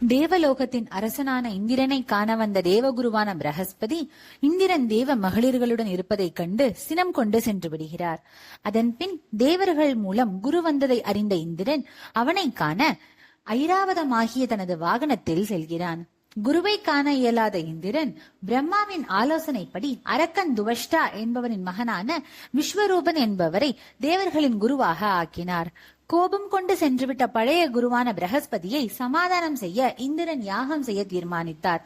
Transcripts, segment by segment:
தேவலோகத்தின் அரசனான இந்திரனை காண வந்த தேவகுருவான பிரகஸ்பதி இந்திரன் தேவ மகளிர்களுடன் இருப்பதைக் கண்டு சினம் கொண்டு சென்று விடுகிறார். அதன் பின் தேவர்கள் மூலம் குரு வந்ததை அறிந்த இந்திரன் அவனை காண ஐராவதமாகிய தனது வாகனத்தில் செல்கிறான். குருவை காண இயலாத இந்திரன் பிரம்மாவின் ஆலோசனைப்படி அரக்கன் துவஷ்டா என்பவனின் மகனான விஸ்வரூபன் என்பவரை தேவர்களின் குருவாக ஆக்கினார். கோபம் கொண்டு சென்றுவிட்ட பழைய குருவான பிரகஸ்பதியை சமாதானம் செய்ய இந்திரன் யாகம் செய்ய தீர்மானித்தார்.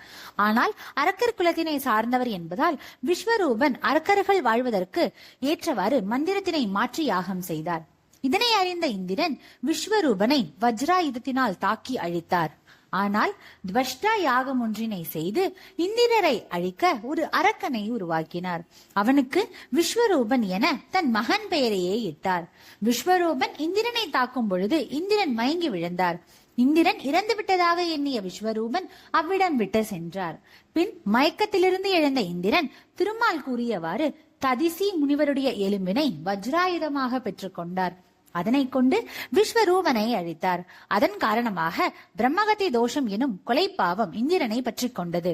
ஆனால் அரக்கர் குலத்தினை சார்ந்தவர் என்பதால் விஸ்வரூபன் அரக்கர்கள் வாழ்வதற்கு ஏற்றவாறு மந்திரத்தினை மாற்றி யாகம் செய்தார். இதனை அறிந்த இந்திரன் விஸ்வரூபனை வஜ்ராயுதத்தினால் தாக்கி அழித்தார். ஆனால் துவஷ்டா யாகம் ஒன்றினை செய்து இந்திரரை அழிக்க ஒரு அரக்கனை உருவாக்கினார். அவனுக்கு விஸ்வரூபன் என தன் மகன் பெயரையே இட்டார். விஸ்வரூபன் இந்திரனை தாக்கும் பொழுது இந்திரன் மயங்கி விழுந்தார். இந்திரன் இறந்து விட்டதாக எண்ணிய விஸ்வரூபன் அவ்விடம் விட்டு சென்றார். பின் மயக்கத்திலிருந்து எழுந்த இந்திரன் திருமால் கூறியவாறு ததிசி முனிவருடைய எலும்பினை வஜ்ராயுதமாக பெற்றுக்கொண்டார். அதனை கொண்டு விஸ்வரூபனை அழித்தார். அதன் காரணமாக பிரம்மகத்தி தோஷம் எனும் கொலை பாவம் இந்திரனை பற்றி கொண்டது.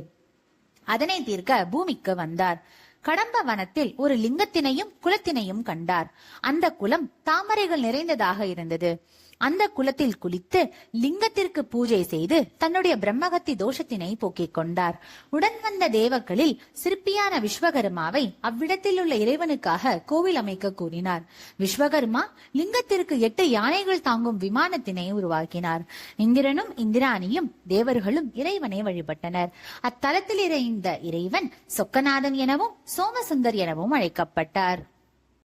அதனை தீர்க்க பூமிக்கு வந்தார். கடம்ப வனத்தில் ஒரு லிங்கத்தினையும் குலத்தினையும் கண்டார். அந்த குலம் தாமரைகள் நிறைந்ததாக இருந்தது. அந்த குலத்தில் குளித்து லிங்கத்திற்கு பூஜை செய்து தன்னுடைய பிரம்மகத்தி தோஷத்தினை போக்கிக் கொண்டார். உடன் வந்த தேவர்களில் சிற்பியான விஸ்வகர்மாவை அவ்விடத்தில் உள்ள இறைவனுக்காக கோவில் அமைக்க கூறினார். விஸ்வகர்மா லிங்கத்திற்கு 8 யானைகள் தாங்கும் விமானத்தினை உருவாக்கினார். இந்திரனும் இந்திராணியும் தேவர்களும் இறைவனை வழிபட்டனர். அத்தலத்தில் இறைந்த இறைவன் சொக்கநாதன் எனவும் சோமசுந்தர் எனவும் அழைக்கப்பட்டார்.